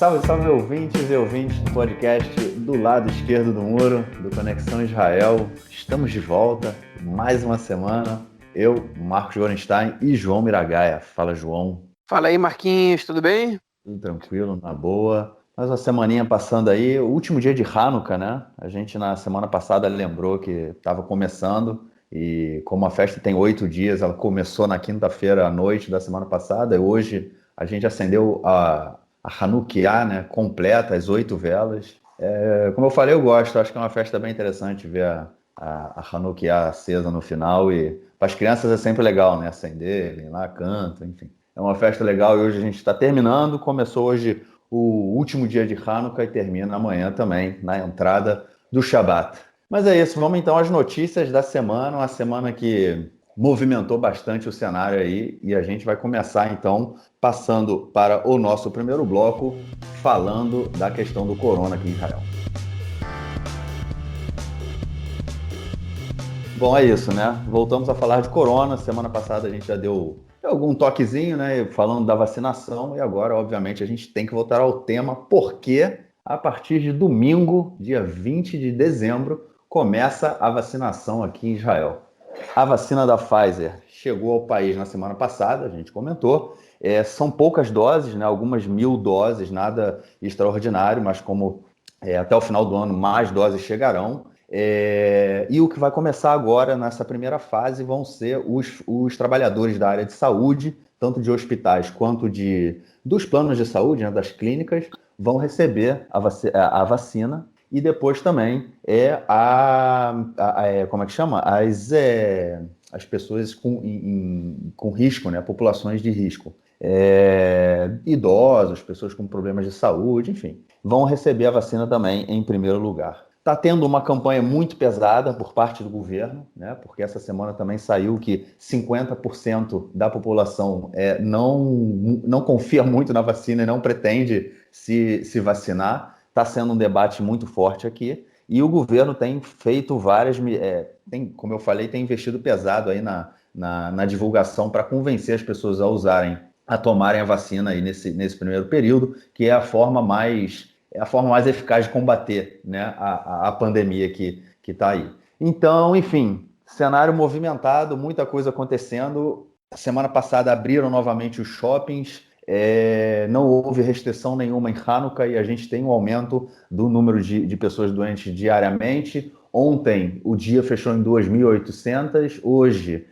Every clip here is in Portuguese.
Salve, salve ouvintes e ouvintes do podcast do lado esquerdo do muro, do Conexão Israel. Estamos de volta, mais uma semana. Eu, Marcos Gorenstein e João Miragaia. Fala, João. Fala aí, Marquinhos, tudo bem? Tudo tranquilo, na boa. Mais uma semaninha passando aí, o último dia de Hanukkah, né? A gente na semana passada lembrou que estava começando e como a festa tem 8 dias, ela começou na quinta-feira à noite da semana passada e hoje a gente acendeu a Hanukkah, né, completa, as 8 velas. Como eu falei, eu gosto, acho que é uma festa bem interessante ver a Hanukkah acesa no final e para as crianças é sempre legal, né? Acenderem lá, cantam, enfim. É uma festa legal e hoje a gente está terminando. Começou hoje o último dia de Hanukkah e termina amanhã também, na entrada do Shabat. Mas é isso, vamos então às notícias da semana, uma semana que movimentou bastante o cenário aí e a gente vai começar então passando para o nosso primeiro bloco, falando da questão do corona aqui em Israel. Bom, é isso, né? Voltamos a falar de corona. Semana passada a gente já deu algum toquezinho, né? Falando da vacinação. E agora, obviamente, a gente tem que voltar ao tema, porque a partir de domingo, dia 20 de dezembro, começa a vacinação aqui em Israel. A vacina da Pfizer chegou ao país na semana passada, a gente comentou. São poucas doses, né? Algumas 1.000 doses, nada extraordinário, mas como até o final do ano mais doses chegarão. E o que vai começar agora nessa primeira fase vão ser os trabalhadores da área de saúde, tanto de hospitais quanto dos planos de saúde, né, das clínicas, vão receber a vacina e depois também como é que chama? As pessoas com risco, né, populações de risco. Idosos, pessoas com problemas de saúde, enfim, vão receber a vacina também em primeiro lugar. Está tendo uma campanha muito pesada por parte do governo, né? Porque essa semana também saiu que 50% da população não confia muito na vacina e não pretende se vacinar. Está sendo um debate muito forte aqui. E o governo tem feito como eu falei, tem investido pesado aí na divulgação para convencer as pessoas a tomarem a vacina aí nesse primeiro período, que é a forma mais eficaz de combater, né, a pandemia que está aí. Então, enfim, cenário movimentado, muita coisa acontecendo. Semana passada abriram novamente os shoppings, não houve restrição nenhuma em Hanukkah e a gente tem um aumento do número de pessoas doentes diariamente. Ontem o dia fechou em 2.800, hoje,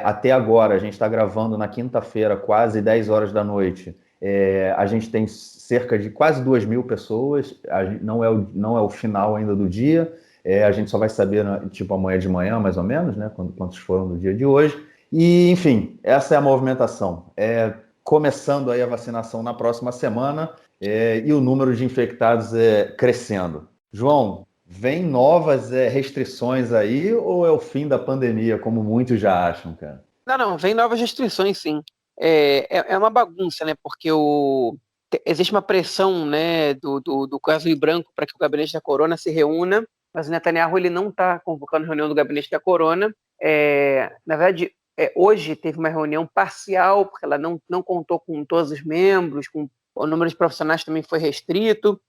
até agora, a gente está gravando na quinta-feira, quase 10 horas da noite, a gente tem cerca de quase 2.000 pessoas, não é o final ainda do dia, a gente só vai saber tipo amanhã de manhã, mais ou menos, né, quantos foram no dia de hoje. E, enfim, essa é a movimentação. Começando aí a vacinação na próxima semana e o número de infectados crescendo. João, vem novas restrições aí ou é o fim da pandemia, como muitos já acham, cara? Não, vem novas restrições, sim. É uma bagunça, né? Porque existe uma pressão, né, do caso em branco para que o gabinete da Corona se reúna, mas o Netanyahu ele não está convocando reunião do gabinete da Corona. Na verdade, hoje teve uma reunião parcial, porque ela não contou com todos os membros, com o número de profissionais também foi restrito,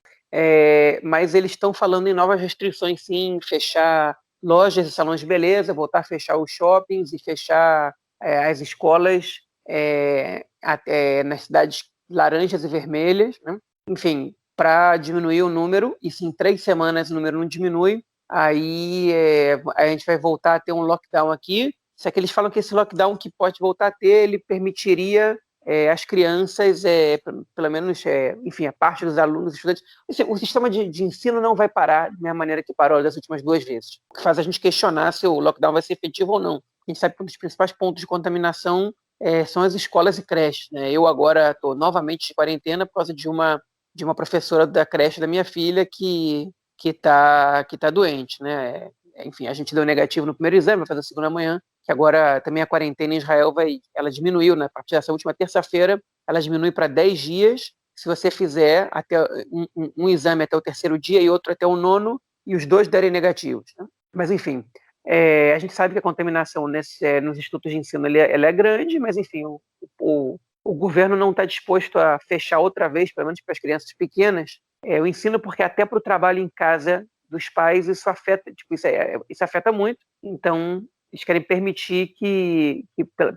mas eles estão falando em novas restrições, sim, fechar lojas e salões de beleza, voltar a fechar os shoppings e fechar as escolas nas cidades laranjas e vermelhas, né? Enfim, para diminuir o número, e se em 3 semanas o número não diminui, aí a gente vai voltar a ter um lockdown aqui. Só que eles falam que esse lockdown que pode voltar a ter, ele permitiria as crianças, pelo menos, enfim, a parte dos alunos, estudantes. O sistema de ensino não vai parar da mesma maneira que parou das últimas 2 vezes, o que faz a gente questionar se o lockdown vai ser efetivo ou não. A gente sabe que um dos principais pontos de contaminação são as escolas e creches, né? Eu agora estou novamente de quarentena por causa de uma professora da creche da minha filha que tá doente, né? Enfim, a gente deu negativo no primeiro exame, vai fazer o segundo amanhã, que agora também a quarentena em Israel ela diminuiu, né? A partir dessa última terça-feira, ela diminui para 10 dias, se você fizer até um exame até o terceiro dia e outro até o nono, e os dois derem negativos, né? Mas, enfim, a gente sabe que a contaminação nos institutos de ensino ela é grande, mas, enfim, o governo não está disposto a fechar outra vez, pelo menos para as crianças pequenas, o ensino, porque até para o trabalho em casa dos pais isso afeta, tipo, isso afeta muito. Então, eles querem permitir que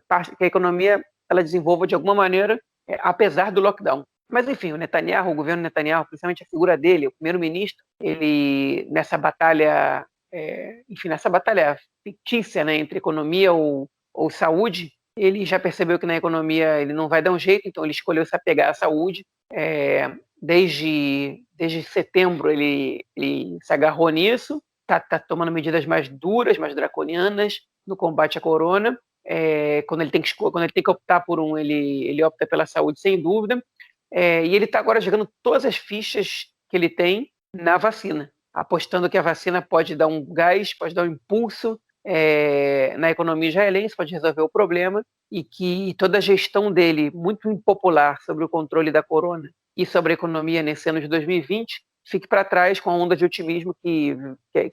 a economia ela desenvolva de alguma maneira, apesar do lockdown. Mas, enfim, o governo Netanyahu, principalmente a figura dele, o primeiro-ministro, ele, nessa batalha fictícia, né, entre economia ou saúde, ele já percebeu que na economia ele não vai dar um jeito, então ele escolheu se apegar à saúde. Desde setembro ele se agarrou nisso, está tomando medidas mais duras, mais draconianas no combate à corona. Quando ele tem que optar por um, ele opta pela saúde sem dúvida. E ele está agora jogando todas as fichas que ele tem na vacina, apostando que a vacina pode dar um gás, pode dar um impulso na economia israelense, pode resolver o problema, e que toda a gestão dele, muito impopular sobre o controle da corona e sobre a economia nesse ano de 2020, fique para trás com a onda de otimismo que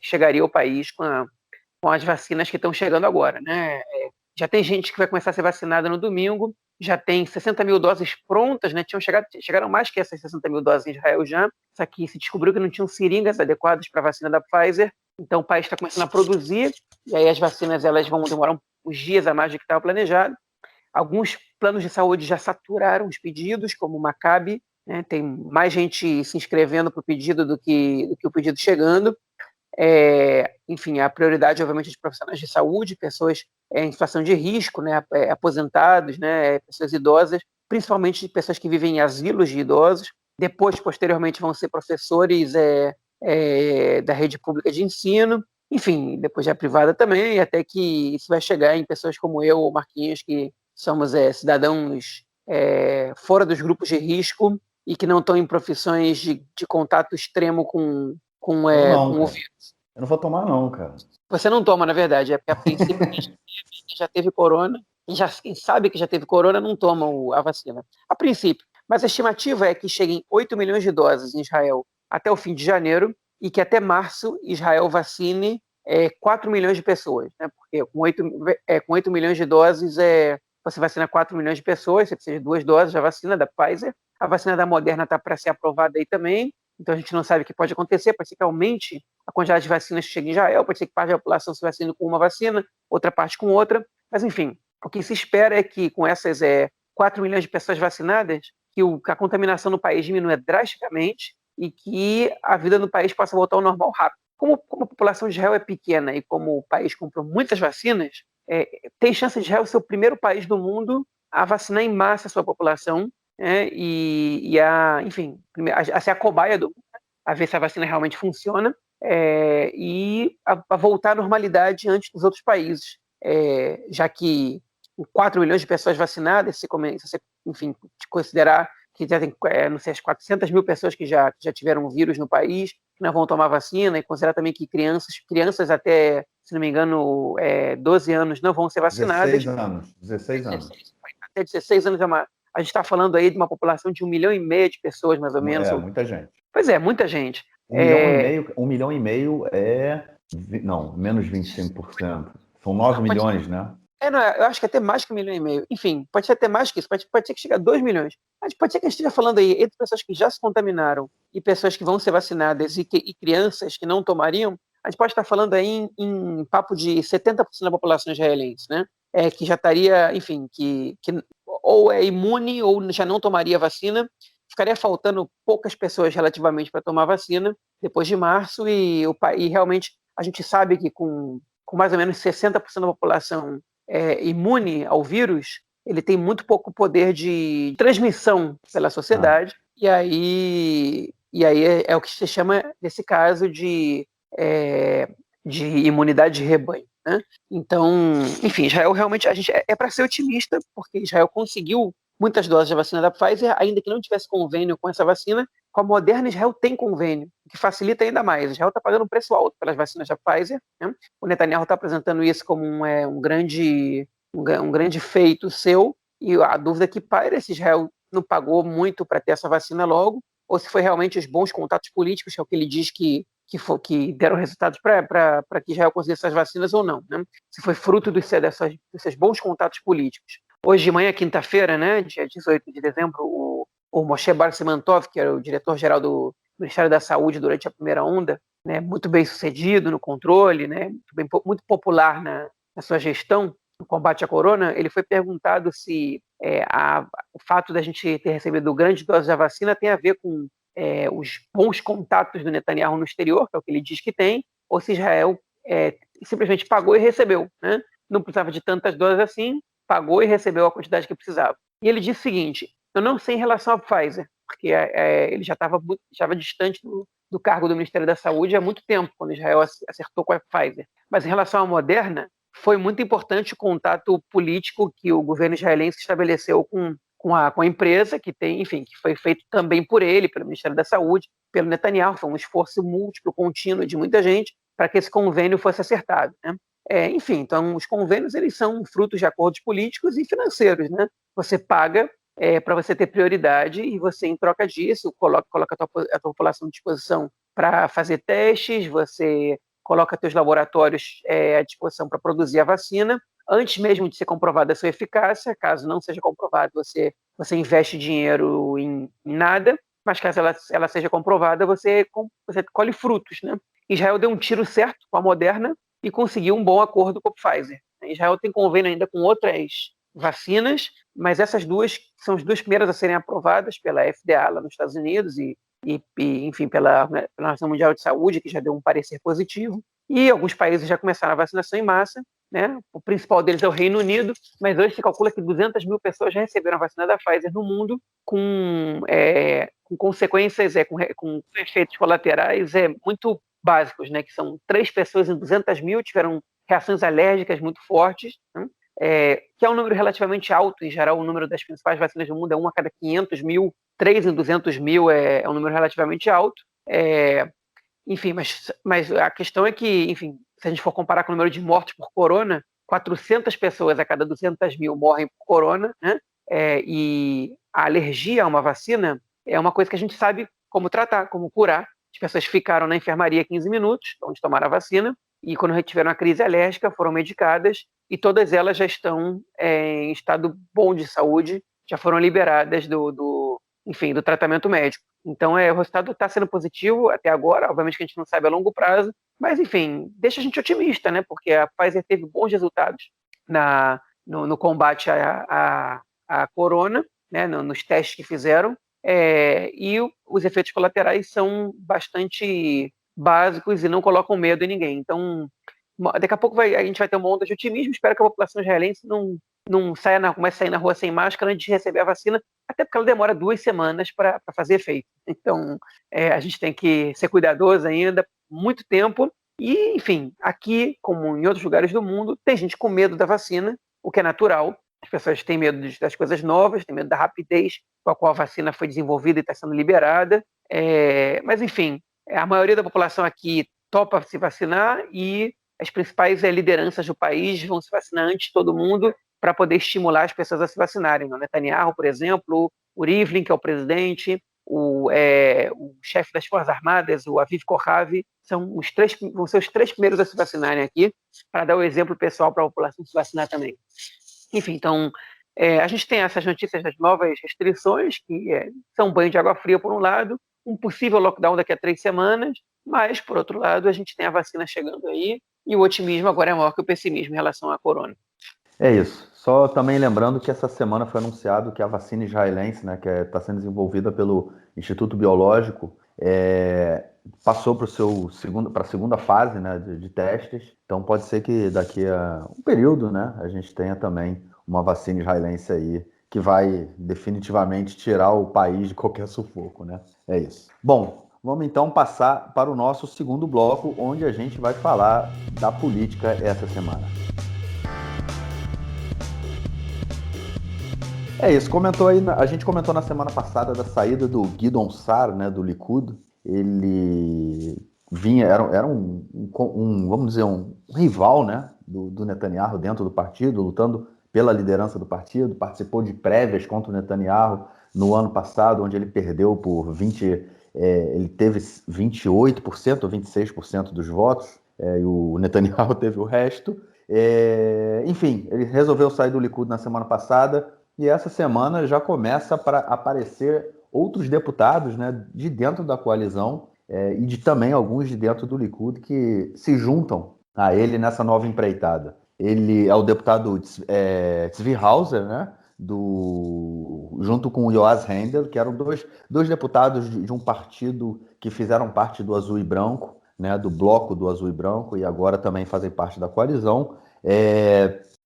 chegaria ao país com as vacinas que estão chegando agora, né? Já tem gente que vai começar a ser vacinada no domingo, já tem 60 mil doses prontas, né? Chegaram mais que essas 60 mil doses em Israel já, só que se descobriu que não tinham seringas adequadas para a vacina da Pfizer, então o país está começando a produzir, e aí as vacinas elas vão demorar uns dias a mais do que estava planejado. Alguns planos de saúde já saturaram os pedidos, como o Maccabi, né? Tem mais gente se inscrevendo para o pedido do que o pedido chegando. Enfim, a prioridade, obviamente, é de profissionais de saúde, pessoas em situação de risco, né, aposentados, né, pessoas idosas, principalmente pessoas que vivem em asilos de idosos. Depois, posteriormente, vão ser professores da rede pública de ensino, enfim, depois já privada também, até que isso vai chegar em pessoas como eu ou Marquinhos, que somos cidadãos fora dos grupos de risco e que não estão em profissões de contato extremo com Eu não, o cara. vírus. Eu não vou tomar, não, cara. Você não toma, na verdade, porque a princípio quem já teve corona, quem sabe que já teve corona não toma a vacina. A princípio. Mas a estimativa é que cheguem 8 milhões de doses em Israel até o fim de janeiro e que até março Israel vacine 4 milhões de pessoas. Né? Porque com 8 milhões de doses, você vacina 4 milhões de pessoas, você precisa de 2 doses da vacina da Pfizer. A vacina da Moderna está para ser aprovada aí também, então a gente não sabe o que pode acontecer, pode ser que aumente a quantidade de vacinas que chega em Israel, pode ser que parte da população se vacine com uma vacina, outra parte com outra, mas enfim, o que se espera é que com essas 4 milhões de pessoas vacinadas, que a contaminação no país diminua drasticamente e que a vida no país possa voltar ao normal rápido. Como a população de Israel é pequena e como o país comprou muitas vacinas, tem chance de Israel ser o primeiro país do mundo a vacinar em massa a sua população, enfim, a ser a cobaia a ver se a vacina realmente funciona, e a voltar à normalidade antes dos outros países, já que 4 milhões de pessoas vacinadas, se você, enfim, considerar que já tem, não sei, as 400 mil pessoas que já tiveram o vírus no país, que não vão tomar vacina, e considerar também que crianças até, se não me engano, 12 anos não vão ser vacinadas. 16 anos. 16 anos. Até 16 anos a gente está falando aí de uma população de 1,5 milhão de pessoas, mais ou menos. Muita gente. Pois é, muita gente. 1,5 milhão não, menos 25%. São 9 milhões, né? Não, eu acho que até mais que 1,5 milhão. Enfim, pode ser até mais que isso, pode ser que chegue a 2 milhões. Mas pode ser que a gente esteja falando aí entre pessoas que já se contaminaram e pessoas que vão ser vacinadas e crianças que não tomariam, a gente pode estar falando aí em papo de 70% da população israelense, né? Que já estaria, enfim, que ou é imune ou já não tomaria vacina. Ficaria faltando poucas pessoas relativamente para tomar vacina depois de março e realmente a gente sabe que com mais ou menos 60% da população imune ao vírus, ele tem muito pouco poder de transmissão pela sociedade, e aí é o que se chama, nesse caso, de imunidade de rebanho. Né? Então, enfim, Israel realmente, a gente para ser otimista, porque Israel conseguiu muitas doses da vacina da Pfizer, ainda que não tivesse convênio com essa vacina, com a Moderna, Israel tem convênio, o que facilita ainda mais. Israel está pagando um preço alto pelas vacinas da Pfizer. Né? O Netanyahu está apresentando isso como um grande feito seu, e a dúvida que paira é se Israel não pagou muito para ter essa vacina logo, ou se foi realmente os bons contatos políticos, que é o que ele diz que deram resultados para que Israel conseguisse essas vacinas ou não. Né? Se foi fruto desses bons contatos políticos, Hoje de manhã, quinta-feira, né, dia 18 de dezembro, o Moshe Bar Simantov, que era o diretor-geral do Ministério da Saúde durante a primeira onda, né, muito bem sucedido no controle, né, muito popular na sua gestão no combate à corona, ele foi perguntado se o fato da gente ter recebido grandes doses da vacina tem a ver com os bons contatos do Netanyahu no exterior, que é o que ele diz que tem, ou se Israel simplesmente pagou e recebeu, né? Não precisava de tantas doses assim, pagou e recebeu a quantidade que precisava. E ele disse o seguinte: eu não sei em relação à Pfizer, porque ele já estava distante do cargo do Ministério da Saúde há muito tempo, quando Israel acertou com a Pfizer. Mas em relação à Moderna, foi muito importante o contato político que o governo israelense estabeleceu com a empresa, que tem, enfim, que foi feito também por ele, pelo Ministério da Saúde, pelo Netanyahu. Foi um esforço múltiplo, contínuo de muita gente para que esse convênio fosse acertado, né? Enfim, então os convênios eles são frutos de acordos políticos e financeiros, né? Você paga para você ter prioridade e você, em troca disso, coloca a tua população à disposição para fazer testes, você coloca seus laboratórios à disposição para produzir a vacina, antes mesmo de ser comprovada a sua eficácia. Caso não seja comprovado, você investe dinheiro em nada, mas caso ela seja comprovada, você colhe frutos, né? Israel deu um tiro certo com a Moderna e conseguiu um bom acordo com a Pfizer. Israel tem convênio ainda com outras vacinas, mas essas duas são as duas primeiras a serem aprovadas pela FDA lá nos Estados Unidos e enfim, pela Organização Mundial de Saúde, que já deu um parecer positivo. E alguns países já começaram a vacinação em massa, né? O principal deles é o Reino Unido, mas hoje se calcula que 200 mil pessoas já receberam a vacina da Pfizer no mundo, com consequências, com efeitos colaterais muito básicos, né? Que são 3 pessoas em 200 mil tiveram reações alérgicas muito fortes, né? Que é um número relativamente alto. Em geral, o número das principais vacinas do mundo é 1 a cada 500 mil, 3 em 200 mil é um número relativamente alto. Enfim, mas a questão é que, enfim, se a gente for comparar com o número de mortes por corona, 400 pessoas a cada 200 mil morrem por corona, né? E a alergia a uma vacina é uma coisa que a gente sabe como tratar, como curar. As pessoas ficaram na enfermaria 15 minutos, onde tomaram a vacina, e quando tiveram a crise alérgica, foram medicadas, e todas elas já estão em estado bom de saúde, já foram liberadas enfim, do tratamento médico. Então, o resultado está sendo positivo até agora. Obviamente que a gente não sabe a longo prazo, mas, enfim, deixa a gente otimista, né? Porque a Pfizer teve bons resultados no combate à corona, né? Nos testes que fizeram, e os efeitos colaterais são bastante básicos e não colocam medo em ninguém. Então, daqui a pouco a gente vai ter uma onda de otimismo. Espero que a população israelense não comece a sair na rua sem máscara antes de receber a vacina, até porque ela demora 2 semanas para fazer efeito. Então, a gente tem que ser cuidadoso ainda, muito tempo. E, enfim, aqui, como em outros lugares do mundo, tem gente com medo da vacina, o que é natural. As pessoas têm medo das coisas novas, têm medo da rapidez com a qual a vacina foi desenvolvida e está sendo liberada. Mas, enfim, a maioria da população aqui topa se vacinar e as principais lideranças do país vão se vacinar antes de todo mundo para poder estimular as pessoas a se vacinarem. O Netanyahu, por exemplo, o Rivlin, que é o presidente, o chefe das Forças Armadas, o Aviv Kohavi, vão ser os 3 primeiros a se vacinarem aqui, para dar o exemplo pessoal para a população se vacinar também. Enfim, então, a gente tem essas notícias das novas restrições, que são um banho de água fria, por um lado, um possível lockdown daqui a 3 semanas, mas, por outro lado, a gente tem a vacina chegando aí, e o otimismo agora é maior que o pessimismo em relação à corona. É isso. Só também lembrando que essa semana foi anunciado que a vacina israelense, né, que está sendo desenvolvida pelo Instituto Biológico, passou para a segunda fase, né, de testes. Então pode ser que daqui a um período, né, a gente tenha também uma vacina israelense aí que vai definitivamente tirar o país de qualquer sufoco, né? É isso. Bom, vamos então passar para o nosso segundo bloco, onde a gente vai falar da política essa semana. É isso, a gente comentou na semana passada da saída do Gideon Sa'ar, né, do Likud. Ele era vamos dizer, um rival, né, do Netanyahu dentro do partido, lutando pela liderança do partido, participou de prévias contra o Netanyahu no ano passado, onde ele perdeu por ele teve 28% ou 26% dos votos, e o Netanyahu teve o resto. Enfim, ele resolveu sair do Likud na semana passada e essa semana já começa para aparecer outros deputados, né, de dentro da coalizão e também alguns de dentro do Likud que se juntam a ele nessa nova empreitada. Ele é o deputado Tzvi Hauser, né, junto com o Yoaz Hendel, que eram dois deputados de um partido que fizeram parte do Azul e Branco, né, do bloco do Azul e Branco, e agora também fazem parte da coalizão.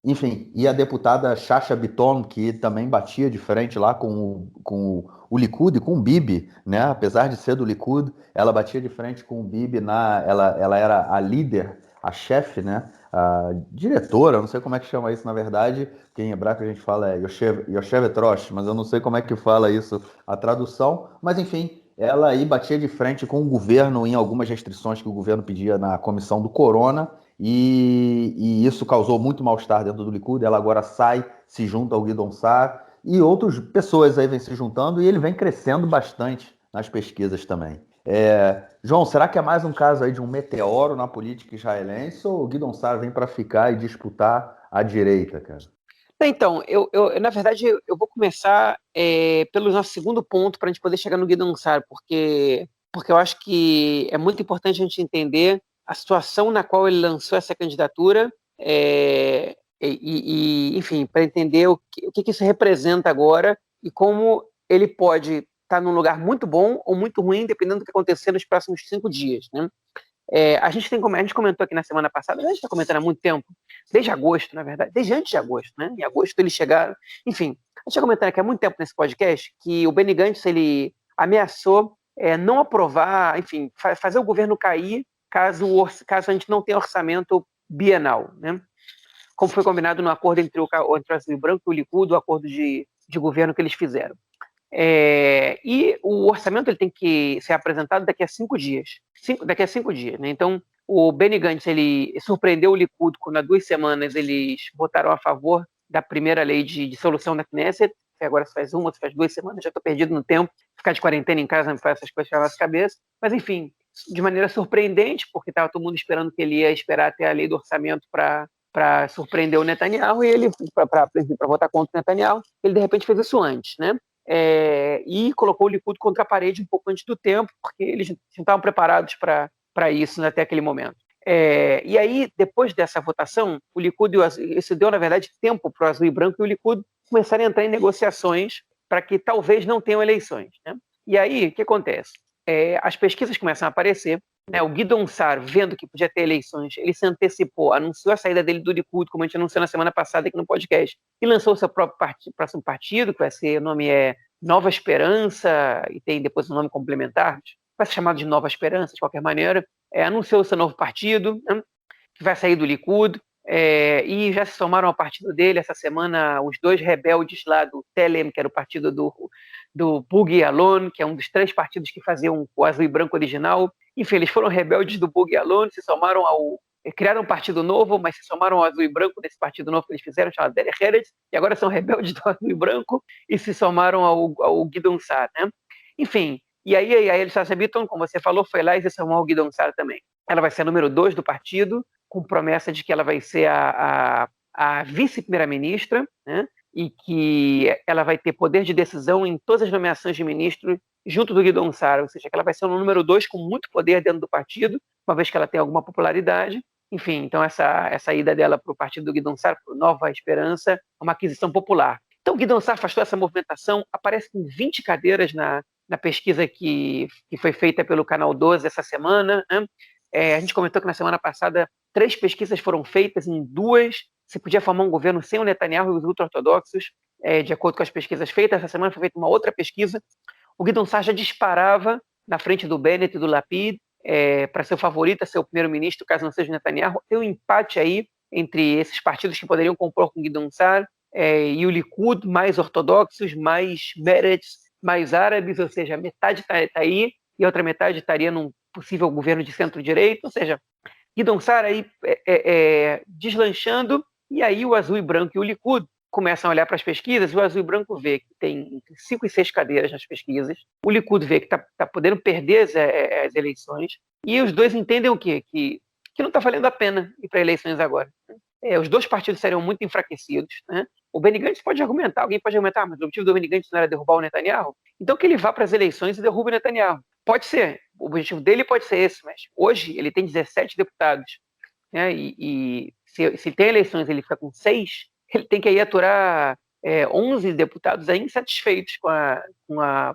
Enfim, e a deputada Chacha Bitton, que também batia de frente lá com o Likud e com o Bibi, né? Apesar de ser do Likud, ela batia de frente com o Bibi, ela era a líder, a chefe, né? A diretora, não sei como é que chama isso na verdade, que em hebraico a gente fala Yoshevet-Rosh, mas eu não sei como é que fala isso, a tradução, mas enfim, ela aí batia de frente com o governo em algumas restrições que o governo pedia na comissão do Corona, e isso causou muito mal-estar dentro do Likud. Ela agora sai, se junta ao Guidon Saar, e outras pessoas aí vêm se juntando, e ele vem crescendo bastante nas pesquisas também. João, será que é mais um caso aí de um meteoro na política israelense, ou o Guidon Saar vem para ficar e disputar a direita, cara? Então, na verdade, eu vou começar pelo nosso segundo ponto para a gente poder chegar no Guidon Saar, porque eu acho que é muito importante a gente entender a situação na qual ele lançou essa candidatura enfim, para entender o que isso representa agora e como ele pode estar num lugar muito bom ou muito ruim, dependendo do que acontecer nos próximos 5 dias, né? A gente comentou aqui na semana passada, a gente está comentando há muito tempo, desde agosto, na verdade, desde antes de agosto, né? Em agosto eles chegaram, enfim, a gente está comentando aqui há muito tempo nesse podcast que o Benny Gantz, ele ameaçou não aprovar, enfim, fazer o governo cair caso a gente não tenha orçamento bienal, né? Como foi combinado no acordo entre o Azul e Branco e o Likud, o acordo de governo que eles fizeram. E o orçamento ele tem que ser apresentado daqui a 5 dias. Daqui a 5 dias, né? Então, o Benny Gantz, ele surpreendeu o Likud quando há 2 semanas eles votaram a favor da primeira lei de dissolução da Knesset. Agora se faz 2 semanas, já estou perdido no tempo. Ficar de quarentena em casa não faz essas coisas na nossa cabeça. Mas, enfim, de maneira surpreendente, porque estava todo mundo esperando que ele ia esperar até a lei do orçamento para surpreender o Netanyahu, e ele, para votar contra o Netanyahu, ele de repente fez isso antes, né? E colocou o Likud contra a parede um pouco antes do tempo, porque eles não estavam preparados para isso até aquele momento. E aí, depois dessa votação, o Likud isso deu, na verdade, tempo para o Azul e Branco e o Likud começarem a entrar em negociações para que talvez não tenham eleições, né? E aí, o que acontece? As pesquisas começam a aparecer, né? O Guidon Saar, vendo que podia ter eleições, ele se antecipou, anunciou a saída dele do Likud, como a gente anunciou na semana passada aqui no podcast, e lançou o seu próprio próximo partido, que vai ser, o nome é Nova Esperança, e tem depois um nome complementar, vai ser chamado de Nova Esperança, de qualquer maneira. Anunciou o seu novo partido, né, que vai sair do Likud, e já se somaram ao partido dele essa semana os 2 rebeldes lá do Telem, que era o partido do Bugi Alon, que é um dos 3 partidos que faziam o Azul e Branco original. Enfim, eles foram rebeldes do Bugi Alon, se somaram criaram um partido novo, mas se somaram ao Azul e Branco nesse partido novo que eles fizeram, chamado Derech Eretz, e agora são rebeldes do Azul e Branco e se somaram ao Guidon Saar, né? Enfim, e aí a Elissa Bitton, como você falou, foi lá e se somou ao Guidon Saar também. Ela vai ser a número 2 do partido, com promessa de que ela vai ser a vice-primeira-ministra, né? E que ela vai ter poder de decisão em todas as nomeações de ministro junto do Guidon Saar, ou seja, que ela vai ser o número 2 com muito poder dentro do partido, uma vez que ela tem alguma popularidade. Enfim, então essa ida dela para o partido do Guidon Saar, para Nova Esperança, é uma aquisição popular. Então o Guidon Saar faz toda essa movimentação, aparece com 20 cadeiras na pesquisa que foi feita pelo Canal 12 essa semana, né? A gente comentou que na semana passada 3 pesquisas foram feitas, em 2 se podia formar um governo sem o Netanyahu e os ultra-ortodoxos, de acordo com as pesquisas feitas. Essa semana foi feita uma outra pesquisa. O Guidon Saar já disparava na frente do Bennett e do Lapid, para ser o favorito a ser o primeiro-ministro, caso não seja o Netanyahu. Tem um empate aí entre esses partidos que poderiam compor com o Guidon Saar, e o Likud, mais ortodoxos, mais Meretz, mais árabes, ou seja, metade está aí e a outra metade estaria num possível governo de centro-direita, ou seja, Guidon Saar aí deslanchando, e aí o Azul e Branco e o Likud começam a olhar para as pesquisas, e o Azul e Branco vê que tem entre 5 e 6 cadeiras nas pesquisas, o Likud vê que está podendo perder as eleições, e os dois entendem o quê? Que não está valendo a pena ir para eleições agora. os dois partidos seriam muito enfraquecidos, né? O Benny Gantz pode argumentar, alguém pode argumentar, mas o objetivo do Benny Gantz não era derrubar o Netanyahu? Então que ele vá para as eleições e derrube o Netanyahu. Pode ser, o objetivo dele pode ser esse, mas hoje ele tem 17 deputados, né? E se tem eleições ele fica com 6, ele tem que aí aturar 11 deputados aí insatisfeitos com a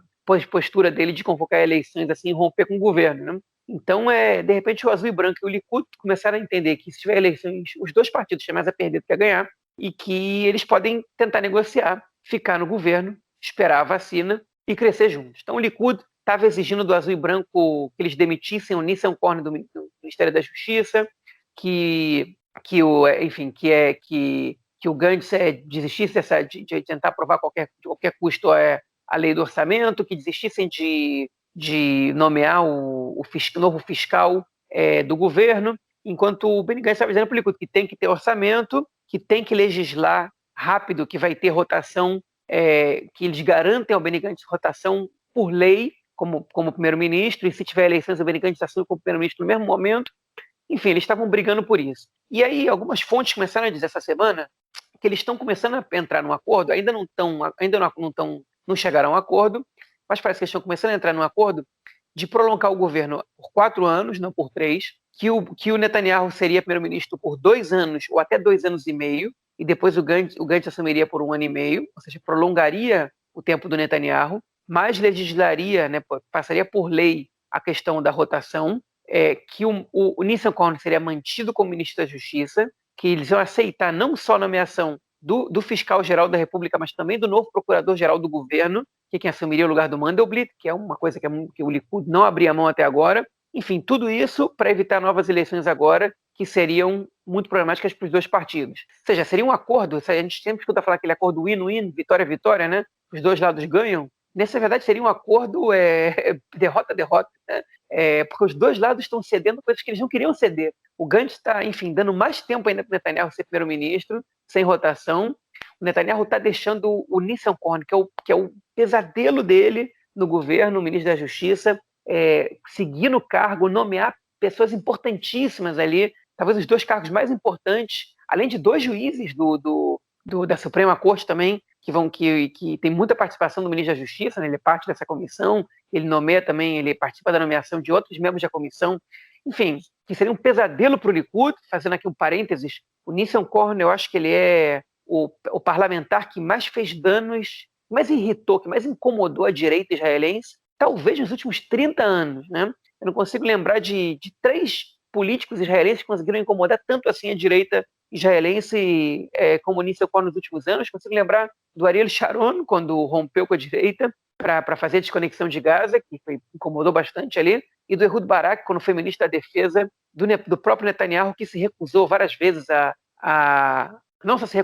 postura dele de convocar eleições assim e romper com o governo, né? Então, de repente, o Azul e Branco e o Likud começaram a entender que se tiver eleições, os dois partidos têm mais a perder do que a ganhar, e que eles podem tentar negociar, ficar no governo, esperar a vacina e crescer juntos. Então, o Likud estava exigindo do Azul e Branco que eles demitissem o Nissan Korn do Ministério da Justiça, que o Gantz desistisse de tentar aprovar de qualquer custo a lei do orçamento, que desistissem de nomear o novo fiscal do governo, enquanto o Benny Gantz estava dizendo para o Likud que tem que ter orçamento, que tem que legislar rápido, que vai ter rotação, que eles garantem ao Benny Gantz rotação por lei, como primeiro-ministro, e se tiver eleições, o Benny Gantz assume como primeiro-ministro no mesmo momento. Enfim, eles estavam brigando por isso. E aí, algumas fontes começaram a dizer essa semana que eles estão começando a entrar num acordo, ainda não chegaram a um acordo, mas parece que eles estão começando a entrar num acordo de prolongar o governo por 4 anos, não por 3, que o Netanyahu seria primeiro-ministro por 2 anos ou até 2 anos e meio, e depois o Gantz assumiria por 1 ano e meio, ou seja, prolongaria o tempo do Netanyahu, mas legislaria, né, passaria por lei a questão da rotação, que o Nissan Korn seria mantido como ministro da Justiça, que eles iam aceitar não só a nomeação do fiscal-geral da República, mas também do novo procurador-geral do governo, que é quem assumiria o lugar do Mandelblit, que é uma coisa que o Likud não abria mão até agora. Enfim, tudo isso para evitar novas eleições agora, que seriam muito problemáticas para os dois partidos. Ou seja, seria um acordo, a gente sempre escuta falar aquele acordo win-win, vitória-vitória, né? Os dois lados ganham. Nessa verdade, seria um acordo derrota-derrota, né? Porque os dois lados estão cedendo coisas que eles não queriam ceder. O Gantz está, enfim, dando mais tempo ainda para o Netanyahu ser primeiro-ministro, sem rotação. O Netanyahu está deixando o Nissan Korn, que é o pesadelo dele no governo, o ministro da Justiça, seguir no cargo, nomear pessoas importantíssimas ali, talvez os 2 cargos mais importantes, além de 2 juízes da Suprema Corte também, que tem muita participação do ministro da Justiça, né? Ele é parte dessa comissão, ele nomeia também, ele participa da nomeação de outros membros da comissão, enfim, que seria um pesadelo para o Likud, fazendo aqui um parênteses, o Nissan Korn, eu acho que ele é o parlamentar que mais fez danos, que mais irritou, que mais incomodou a direita israelense, talvez nos últimos 30 anos, né? Eu não consigo lembrar de 3 políticos israelenses que conseguiram incomodar tanto assim a direita israelense como Nissan Korn nos últimos anos. Consigo lembrar do Ariel Sharon, quando rompeu com a direita para fazer a desconexão de Gaza, que incomodou bastante ali, e do Ehud Barak, quando foi ministro da Defesa do próprio Netanyahu, que se recusou várias vezes não só se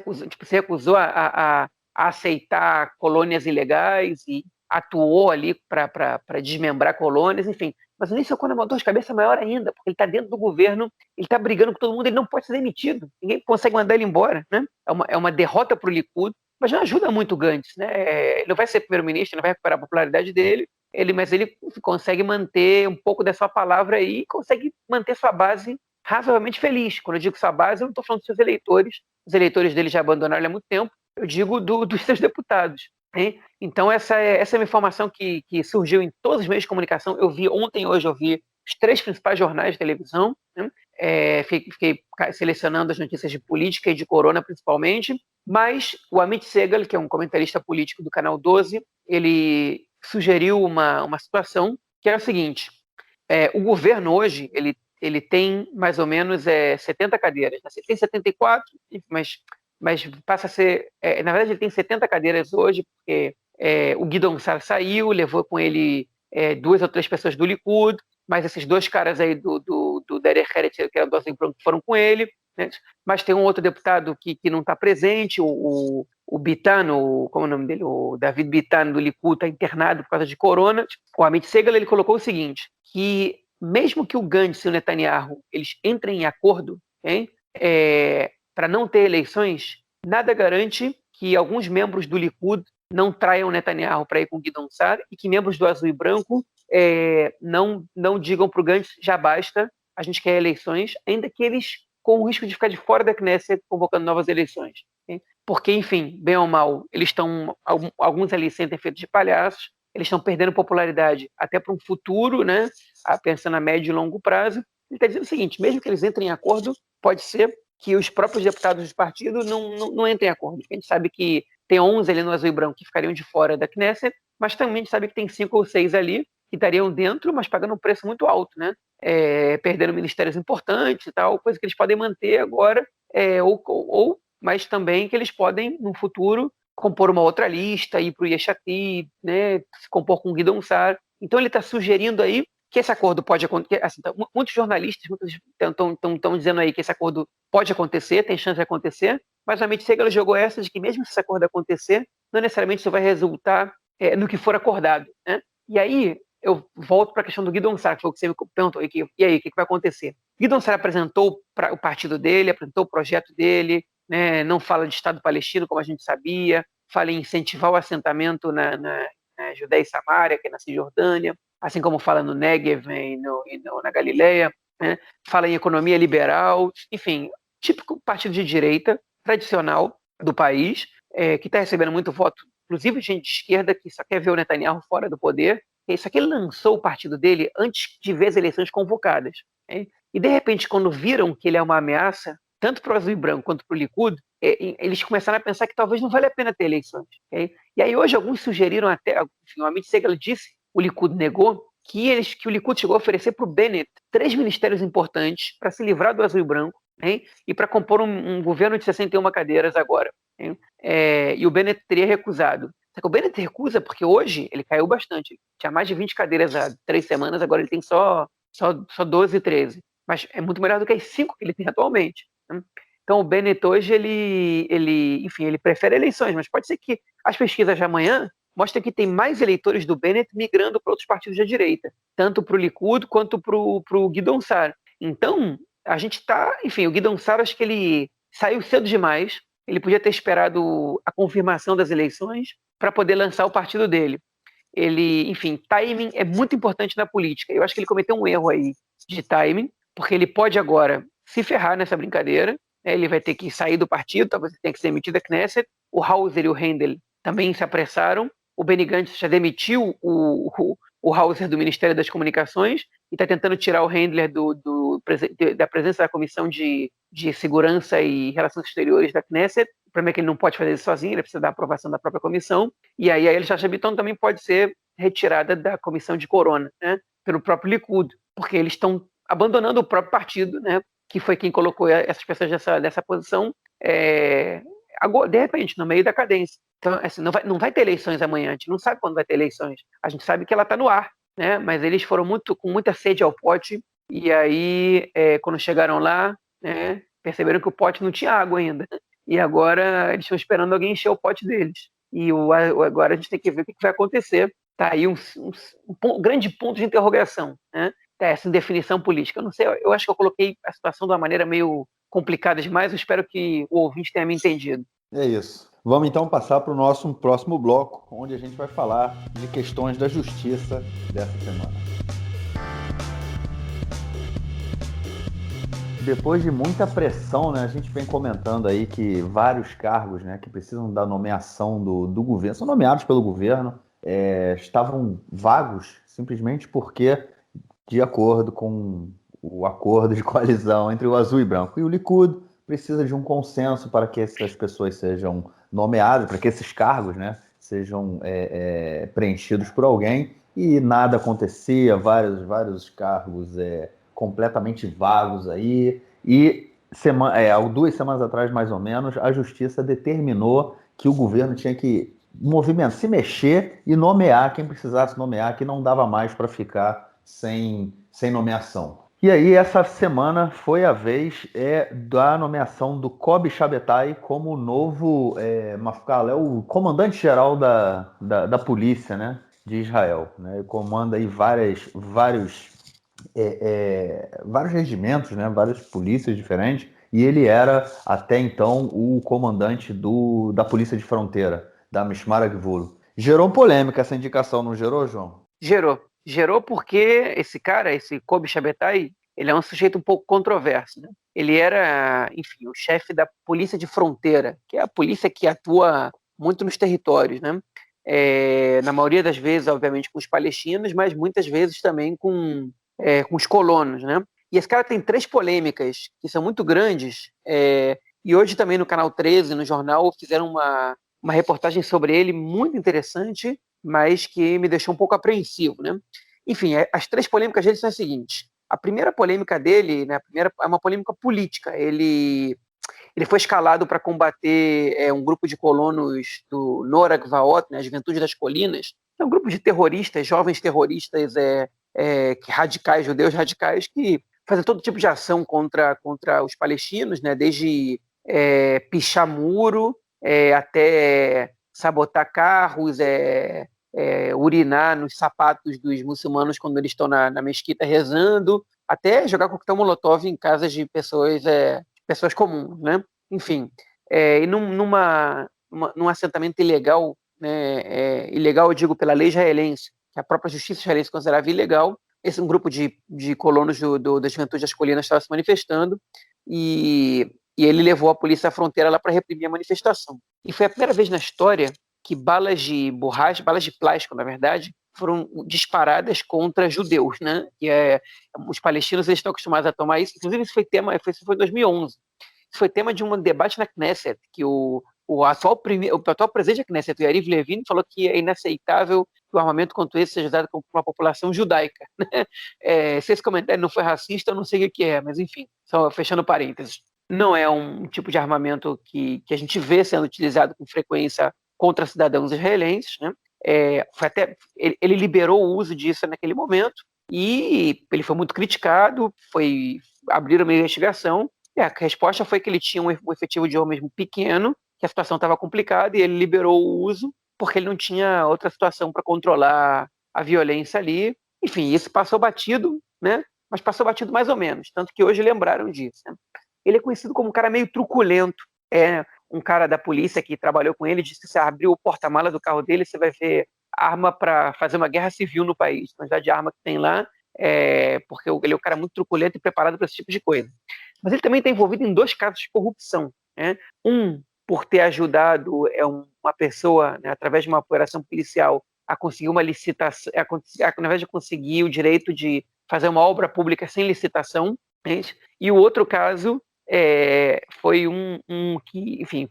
recusou a aceitar colônias ilegais e atuou ali para desmembrar colônias, enfim. Mas o Nissan Korn é uma dor de cabeça maior ainda, porque ele está dentro do governo, ele está brigando com todo mundo, ele não pode ser demitido, ninguém consegue mandar ele embora, né? É uma derrota para o Likud, mas não ajuda muito o Gantz, né? Ele não vai ser primeiro-ministro, não vai recuperar a popularidade dele, mas ele consegue manter um pouco dessa palavra aí e consegue manter sua base razoavelmente feliz. Quando eu digo sua base, eu não estou falando dos seus eleitores, os eleitores dele já abandonaram ele há muito tempo, eu digo dos seus deputados. Hein? Então, essa é uma informação que surgiu em todos os meios de comunicação. Hoje eu vi os 3 principais jornais de televisão, né? Fiquei selecionando as notícias de política e de corona, principalmente, mas o Amit Segal, que é um comentarista político do Canal 12, ele sugeriu uma situação que era o seguinte, o governo hoje, ele tem mais ou menos 70 cadeiras, né? Ele tem 74, mas passa a ser... na verdade, ele tem 70 cadeiras hoje, porque o Guidon Sar saiu, levou com ele 2 ou 3 pessoas do Likud, mas esses 2 caras aí do Derech Eretz, que eram do Azul e Branco, foram com ele, né? Mas tem um outro deputado que não está presente, o Bitan, como é o nome dele? O David Bitan, do Likud, está internado por causa de corona. O Amit Segal, ele colocou o seguinte, que mesmo que o Gantz e o Netanyahu eles entrem em acordo, para não ter eleições, nada garante que alguns membros do Likud não traiam Netanyahu para ir com Guidon Sar e que membros do Azul e Branco não digam para o Gantz, já basta, a gente quer eleições, ainda que eles com o risco de ficar de fora da Knesset convocando novas eleições. Okay? Porque, enfim, bem ou mal, eles estão, alguns ali sentem feito de palhaços, eles estão perdendo popularidade até para um futuro, né, pensando a médio e longo prazo. Ele está dizendo o seguinte, mesmo que eles entrem em acordo, pode ser que os próprios deputados do partido não entrem em acordo. A gente sabe que tem 11 ali no azul e branco que ficariam de fora da Knesset, mas também a gente sabe que tem 5 ou 6 ali que estariam dentro, mas pagando um preço muito alto, né? Perdendo ministérios importantes e tal, coisa que eles podem manter agora, mas também que eles podem, no futuro, compor uma outra lista, ir para o Yesh Atid, né? Se compor com o Guidon Sar. Então ele está sugerindo aí que esse acordo pode acontecer. Assim, muitos jornalistas estão dizendo aí que esse acordo pode acontecer, tem chance de acontecer, mas a Amit Segal jogou essa de que mesmo se esse acordo acontecer, não necessariamente isso vai resultar no que for acordado, né? E aí eu volto para a questão do Guidon Sar, que foi o que você me perguntou, e aí, o que vai acontecer? Guidon Sar apresentou o partido dele, apresentou o projeto dele, né? Não fala de Estado palestino, como a gente sabia, fala em incentivar o assentamento na Judéia e Samária, que é na Cisjordânia, assim como fala no Negev e na Galileia, né? Fala em economia liberal, enfim, típico partido de direita, tradicional do país, que está recebendo muito voto, inclusive gente de esquerda que só quer ver o Netanyahu fora do poder. Isso aqui ele lançou o partido dele antes de ver as eleições convocadas. Né? E, de repente, quando viram que ele é uma ameaça, tanto para o Azul e Branco quanto para o Likud, eles começaram a pensar que talvez não vale a pena ter eleições. Okay? E aí hoje alguns sugeriram até, enfim, o Amit Segal disse, o Likud negou, que o Likud chegou a oferecer para o Bennett 3 ministérios importantes para se livrar do Azul e Branco, hein? E para compor um governo de 61 cadeiras agora. E o Bennett teria recusado. Só que o Bennett recusa porque hoje ele caiu bastante. Tinha mais de 20 cadeiras há 3 semanas, agora ele tem só 12, 13. Mas é muito melhor do que as 5 que ele tem atualmente. Né? Então o Bennett hoje, ele prefere eleições, mas pode ser que as pesquisas de amanhã mostrem que tem mais eleitores do Bennett migrando para outros partidos da direita, tanto para o Likud quanto para o Guidon Sar. Então, a gente está... Enfim, o Guidon Sar, acho que ele saiu cedo demais, ele podia ter esperado a confirmação das eleições para poder lançar o partido dele. Enfim, timing é muito importante na política. Eu acho que ele cometeu um erro aí de timing, porque ele pode agora se ferrar nessa brincadeira, né? Ele vai ter que sair do partido, talvez tenha que ser demitido da Knesset. O Hauser e o Handel também se apressaram. O Benny Gantz já demitiu o Hauser do Ministério das Comunicações e está tentando tirar o Handler da presença da Comissão de Segurança e Relações Exteriores da Knesset. O problema é que ele não pode fazer isso sozinho, ele precisa da aprovação da própria comissão. E aí a Elisha Biton também pode ser retirada da comissão de Corona, né, pelo próprio Likud, porque eles estão abandonando o próprio partido, né, que foi quem colocou essas pessoas nessa posição, de repente, no meio da cadência. Então, assim, não vai ter eleições amanhã, a gente não sabe quando vai ter eleições. A gente sabe que ela está no ar, né, mas eles foram com muita sede ao pote, e aí, quando chegaram lá, né, perceberam que o pote não tinha água ainda. E agora eles estão esperando alguém encher o pote deles. E agora a gente tem que ver o que vai acontecer. Está aí um grande ponto de interrogação, né? Essa indefinição política. Eu não sei, eu acho que eu coloquei a situação de uma maneira meio complicada demais. Eu espero que o ouvinte tenha me entendido. É isso. Vamos então passar para o nosso próximo bloco, onde a gente vai falar de questões da justiça dessa semana. Depois de muita pressão, né, a gente vem comentando aí que vários cargos, né, que precisam da nomeação do governo, são nomeados pelo governo, estavam vagos simplesmente porque, de acordo com o acordo de coalizão entre o Azul e Branco e o Likud, precisa de um consenso para que essas pessoas sejam nomeadas, para que esses cargos, né, sejam preenchidos por alguém, e nada acontecia, vários cargos completamente vagos aí, e 2 semanas atrás, mais ou menos, a justiça determinou que o governo tinha que se mexer e nomear quem precisasse nomear, que não dava mais para ficar sem nomeação. E aí, essa semana foi a vez da nomeação do Kobi Shabetai como o novo Mafkal, o comandante-geral da polícia, né, de Israel. Né? Ele comanda aí vários regimentos, né, várias polícias diferentes, e ele era, até então, o comandante da Polícia de Fronteira, da Mishmar HaGvul. Gerou polêmica essa indicação, não gerou, João? Gerou porque esse cara, esse Kobi Shabetai, ele é um sujeito um pouco controverso, né? Ele era, enfim, o chefe da Polícia de Fronteira, que é a polícia que atua muito nos territórios, né? Na maioria das vezes, obviamente, com os palestinos, mas muitas vezes também com os colonos, né? E esse cara tem 3 polêmicas que são muito grandes, e hoje também no Canal 13, no jornal, fizeram uma reportagem sobre ele muito interessante, mas que me deixou um pouco apreensivo, né? Enfim, as 3 polêmicas dele são as seguintes. A primeira polêmica dele, né, é uma polêmica política. Ele foi escalado para combater um grupo de colonos do Nora Gvaot, né, a Juventude das Colinas, que é um grupo de terroristas, jovens terroristas radicais, judeus radicais, que fazem todo tipo de ação contra os palestinos, né, desde pichar muro até sabotar carros, urinar nos sapatos dos muçulmanos quando eles estão na mesquita rezando, até jogar coquetel molotov em casas de pessoas comuns, né? Enfim, num assentamento ilegal, né? Ilegal, eu digo, pela lei israelense, que a própria justiça israelense considerava ilegal, um grupo de colonos da Juventude das Colinas estava se manifestando e ele levou a polícia à fronteira lá para reprimir a manifestação. E foi a primeira vez na história que balas de borracha, balas de plástico, na verdade, foram disparadas contra judeus, né? Os palestinos eles estão acostumados a tomar isso. Inclusive, isso foi em 2011. Isso foi tema de um debate na Knesset, que o atual presidente da Knesset, o Yariv Levin, falou que é inaceitável que o armamento contra esse seja usado por uma população judaica. Né? Se esse comentário não foi racista, eu não sei o que é, mas enfim, só fechando parênteses. Não é um tipo de armamento que a gente vê sendo utilizado com frequência contra cidadãos israelenses, né? Ele liberou o uso disso naquele momento e ele foi muito criticado, abriram uma investigação e a resposta foi que ele tinha um efetivo de homens pequeno, que a situação estava complicada e ele liberou o uso porque ele não tinha outra situação para controlar a violência ali. Enfim, isso passou batido, né? Mas passou batido mais ou menos, tanto que hoje lembraram disso. Né? Ele é conhecido como um cara meio truculento, um cara da polícia que trabalhou com ele disse que se abrir o porta-mala do carro dele, você vai ver arma para fazer uma guerra civil no país. A quantidade de arma que tem lá, porque ele é um cara muito truculento e preparado para esse tipo de coisa. Mas ele também está envolvido em 2 casos de corrupção. Né? Por ter ajudado uma pessoa, né, através de uma operação policial, a conseguir uma licitação, ao invés de conseguir o direito de fazer uma obra pública sem licitação. Gente? E o outro caso foi que, enfim,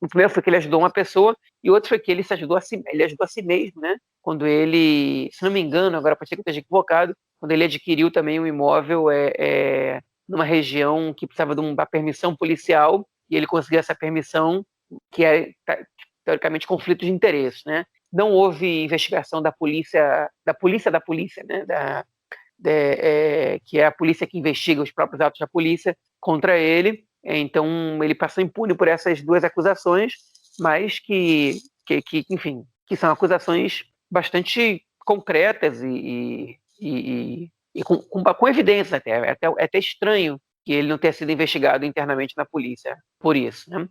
o primeiro foi que ele ajudou uma pessoa e o outro foi que ele ajudou a si mesmo, né? Quando ele, se não me engano, agora pode ser que eu esteja equivocado, quando ele adquiriu também um imóvel numa região que precisava de uma permissão policial e ele conseguiu essa permissão, que é teoricamente conflito de interesse, né? Não houve investigação da polícia, né? Que é a polícia que investiga os próprios atos da polícia contra ele. Então, ele passou impune por essas 2 acusações, mas enfim, que são acusações bastante concretas e com evidências até. É até estranho que ele não tenha sido investigado internamente na polícia por isso. Né?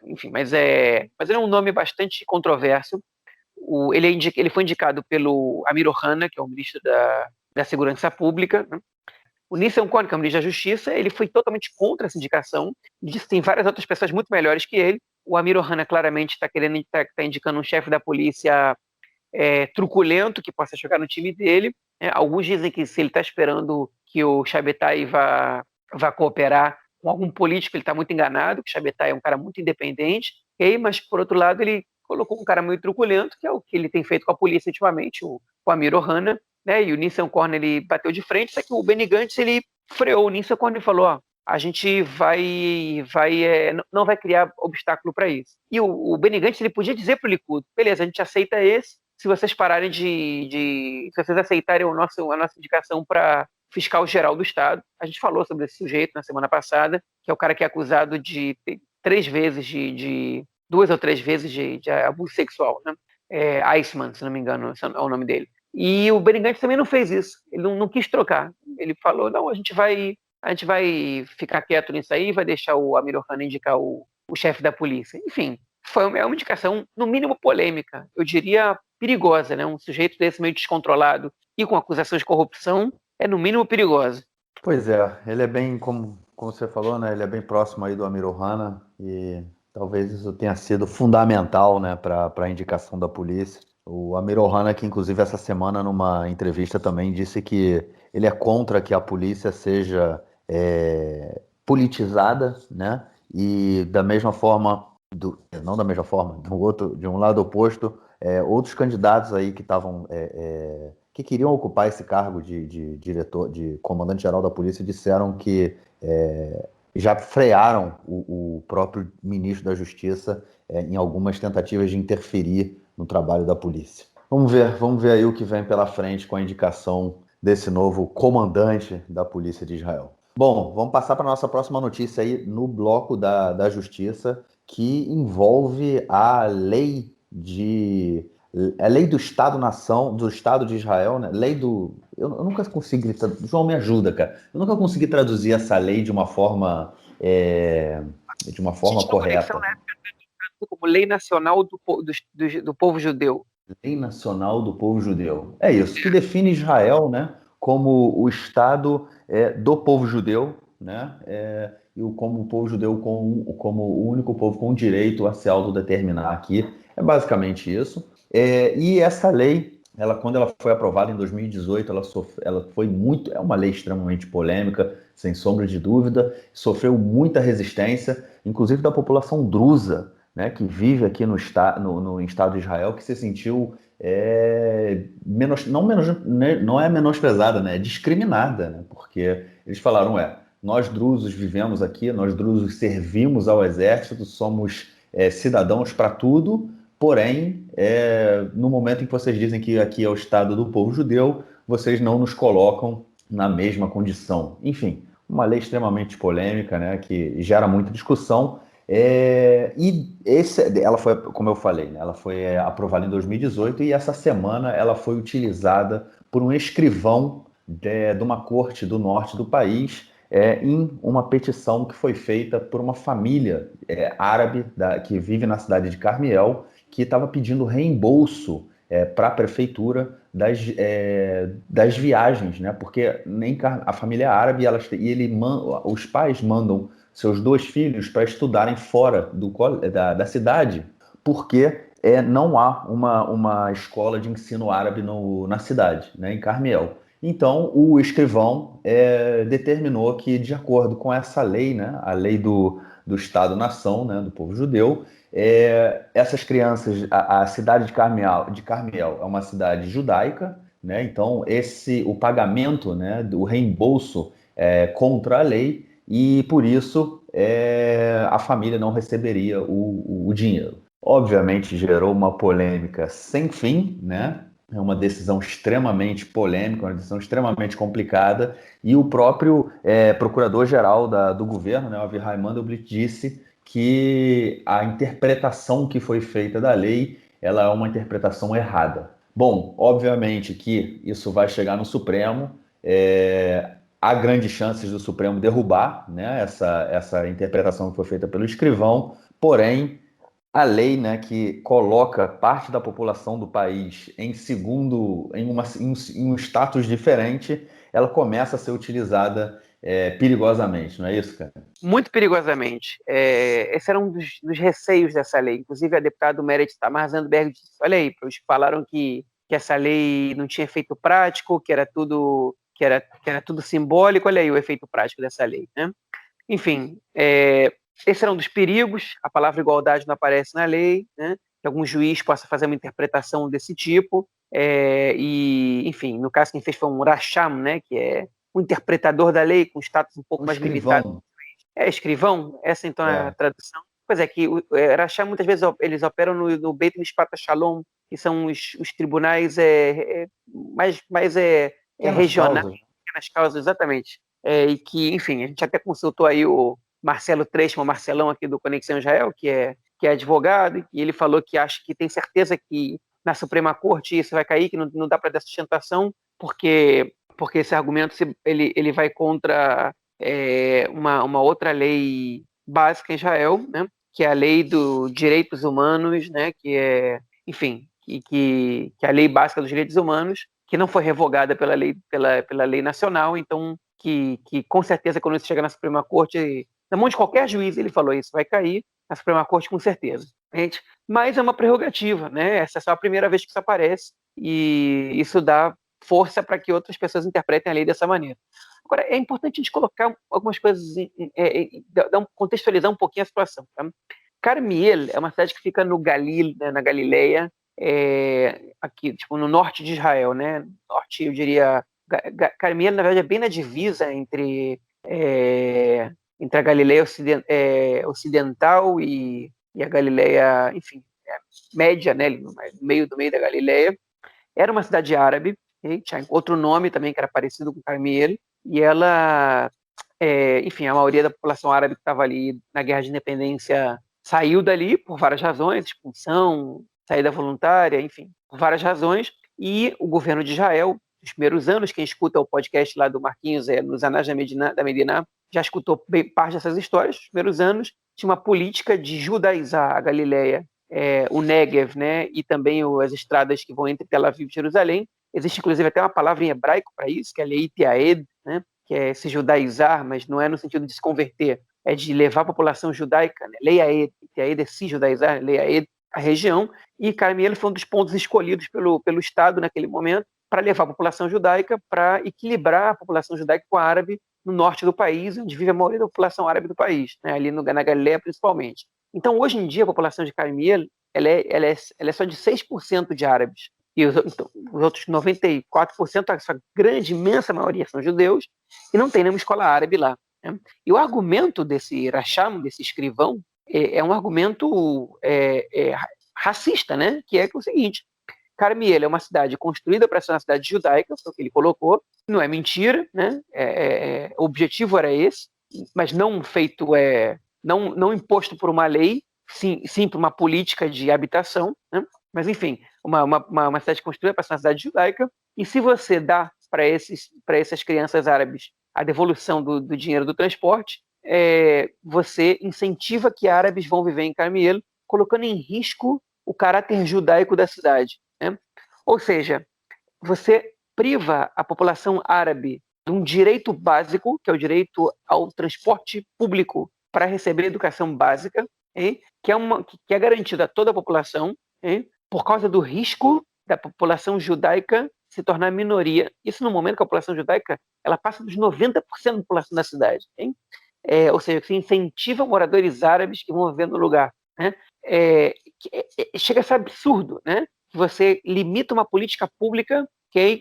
Enfim, mas ele é um nome bastante controverso. Ele foi indicado pelo Amir Ohana, que é o ministro da Segurança Pública. Né? O Nissan Cohen, que é o ministro da Justiça, ele foi totalmente contra essa indicação. Ele disse que tem várias outras pessoas muito melhores que ele. O Amir Ohana claramente está indicando um chefe da polícia truculento que possa jogar no time dele. Alguns dizem que se ele está esperando que o Shabetai vá cooperar com algum político, ele está muito enganado, que o Shabetai é um cara muito independente. Mas, por outro lado, ele colocou um cara meio truculento, que é o que ele tem feito com a polícia ultimamente, o Amir Ohana. Né? E o Nissan Cohen ele bateu de frente, só que o Benny Gantz ele freou o Nissan Cohen e falou: a gente não vai criar obstáculo para isso. E o Benny Gantz ele podia dizer para o Likud: beleza, a gente aceita esse, se vocês pararem se vocês aceitarem a nossa indicação para fiscal geral do Estado. A gente falou sobre esse sujeito na semana passada, que é o cara que é acusado de 2 ou 3 vezes de abuso sexual, né? Iceman, se não me engano, é o nome dele. E o Benny Gantz também não fez isso. Ele não quis trocar. Ele falou: não, a gente vai ficar quieto nisso aí, vai deixar o Amir Ohana indicar o chefe da polícia. Enfim, foi uma indicação, no mínimo, polêmica. Eu diria perigosa, né? Um sujeito desse meio descontrolado e com acusações de corrupção é, no mínimo, perigosa. Pois é, ele é bem, como você falou, né? Ele é bem próximo aí do Amir Ohana e talvez isso tenha sido fundamental, né, para a indicação da polícia. O Amir Ohana, que inclusive essa semana numa entrevista também disse que ele é contra que a polícia seja politizada, né? E da mesma forma, não da mesma forma, de um lado oposto, outros candidatos aí que estavam que queriam ocupar esse cargo de diretor, de comandante-geral da polícia, disseram que já frearam o próprio ministro da Justiça em algumas tentativas de interferir no trabalho da polícia. Vamos ver aí o que vem pela frente com a indicação desse novo comandante da Polícia de Israel. Bom, vamos passar para a nossa próxima notícia aí no bloco da Justiça, que envolve a lei do Estado-nação, do Estado de Israel, né? Lei do. Eu nunca consegui. João, me ajuda, cara. Eu nunca consegui traduzir essa lei de uma A forma gente no Conexão correta. na época traduziu como Lei Nacional do Povo Judeu. Lei Nacional do Povo Judeu. É isso, que define Israel, né, como o Estado do povo judeu, né, e como o povo judeu como o único povo com direito a se autodeterminar aqui. É basicamente isso. E essa lei, quando ela foi aprovada em 2018, ela foi muito. É uma lei extremamente polêmica, sem sombra de dúvida, sofreu muita resistência, inclusive da população drusa, né, que vive aqui no Estado de Israel, que se sentiu não é menosprezada, né, é discriminada, né, porque eles falaram, nós drusos vivemos aqui, nós drusos servimos ao exército, somos cidadãos para tudo, porém, no momento em que vocês dizem que aqui é o Estado do povo judeu, vocês não nos colocam na mesma condição. Enfim, uma lei extremamente polêmica, né, que gera muita discussão, ela foi, como eu falei, né, ela foi aprovada em 2018 e essa semana ela foi utilizada por um escrivão de uma corte do norte do país em uma petição que foi feita por uma família árabe que vive na cidade de Carmiel, que estava pedindo reembolso para a prefeitura das viagens, né? Porque a família é árabe os pais mandam seus dois filhos para estudarem fora da cidade, porque não há uma escola de ensino árabe na cidade, né, em Carmiel. Então, o escrivão determinou que, de acordo com essa lei, né, a lei do Estado-nação, né, do povo judeu, essas crianças, a cidade de Carmiel é uma cidade judaica, né, então o pagamento, né, do reembolso contra a lei, e por isso a família não receberia o dinheiro. Obviamente gerou uma polêmica sem fim, né? É uma decisão extremamente polêmica, uma decisão extremamente complicada, e o próprio procurador-geral do governo, né, o Avihay Mandelblit, disse que a interpretação que foi feita da lei ela é uma interpretação errada. Bom, obviamente que isso vai chegar no Supremo, há grandes chances do Supremo derrubar, né, essa interpretação que foi feita pelo escrivão, porém, a lei, né, que coloca parte da população do país em um status diferente, ela começa a ser utilizada perigosamente, não é isso, cara? Muito perigosamente. Esse era um dos receios dessa lei. Inclusive, a deputada Meredith Tamar Zandberg disse, olha aí, os que falaram que essa lei não tinha efeito prático, que era tudo simbólico, olha aí o efeito prático dessa lei, né? Enfim, esse era um dos perigos, a palavra igualdade não aparece na lei, né? Que algum juiz possa fazer uma interpretação desse tipo, e, enfim, no caso quem fez foi um Rasham, né? Que é um interpretador da lei com status um pouco Um mais limitado. escrivão. Escrivão? Essa então é a É, tradução? Pois é, que Rasham muitas vezes eles operam no Beit Mishpat Shalom, que são os tribunais mais pequenas regionais, causas. nas causas, exatamente. E que, enfim, a gente até consultou aí o Marcelo Treisman, o Marcelão aqui do Conexão Israel, que é advogado, e ele falou que acha que tem certeza que na Suprema Corte isso vai cair, que não dá para dar sustentação, porque esse argumento ele vai contra uma outra lei básica em Israel, né, que é a lei dos direitos humanos, né, que é, enfim, que é a lei básica dos direitos humanos, que não foi revogada pela lei nacional, então que com certeza quando isso chegar na Suprema Corte, na mão de qualquer juiz ele falou isso, vai cair na Suprema Corte com certeza. Gente, mas é uma prerrogativa, né? Essa é só a primeira vez que isso aparece e isso dá força para que outras pessoas interpretem a lei dessa maneira. Agora, é importante a gente colocar algumas coisas, contextualizar um pouquinho a situação. Tá? Carmiel é uma cidade que fica no Galil, né, na Galileia, aqui, tipo, no norte de Israel, né? Norte, eu diria. Carmiel, na verdade, é bem na divisa entre a Galileia ocidental e a Galileia, enfim, média, né? No meio do meio da Galileia. Era uma cidade árabe, tinha outro nome também que era parecido com Carmiel, e ela, enfim, a maioria da população árabe que estava ali na Guerra de Independência saiu dali por várias razões, expulsão, saída voluntária, enfim, por várias razões, e o governo de Israel, nos primeiros anos, quem escuta o podcast lá do Marquinhos, nos Anais da Medina, já escutou bem parte dessas histórias, nos primeiros anos, tinha uma política de judaizar a Galileia, o Negev, né, e também as estradas que vão entre Tel Aviv e Jerusalém. Existe, inclusive, até uma palavra em hebraico para isso, que é Leit Yaed, né, que é se judaizar, mas não é no sentido de se converter, é de levar a população judaica, né, Leiaed, Yaed é se judaizar, Leiaed, a região, e Carmiel foi um dos pontos escolhidos pelo Estado naquele momento para levar a população judaica, para equilibrar a população judaica com a árabe no norte do país, onde vive a maioria da população árabe do país, né, ali na Galileia principalmente. Então, hoje em dia, a população de Carmiel ela é só de 6% de árabes. E os outros 94%, a sua grande, imensa maioria, são judeus, e não tem nenhuma escola árabe lá. Né? E o argumento desse Rasham, desse escrivão, é um argumento racista, né? Que é o seguinte: Carmiel é uma cidade construída para ser uma cidade judaica, foi o que ele colocou, não é mentira, né? O objetivo era esse, mas não feito, não imposto por uma lei, sim por uma política de habitação, né? Mas enfim, uma cidade construída para ser uma cidade judaica, e se você dá para essas crianças árabes a devolução do dinheiro do transporte, você incentiva que árabes vão viver em Carmiel, colocando em risco o caráter judaico da cidade. Né? Ou seja, você priva a população árabe de um direito básico, que é o direito ao transporte público para receber educação básica, que é garantido a toda a população, por causa do risco da população judaica se tornar minoria. Isso no momento que a população judaica ela passa dos 90% da população da cidade. Ou seja, se incentiva moradores árabes que vão viver no lugar. Né? Chega a ser absurdo, né? Que você limita uma política pública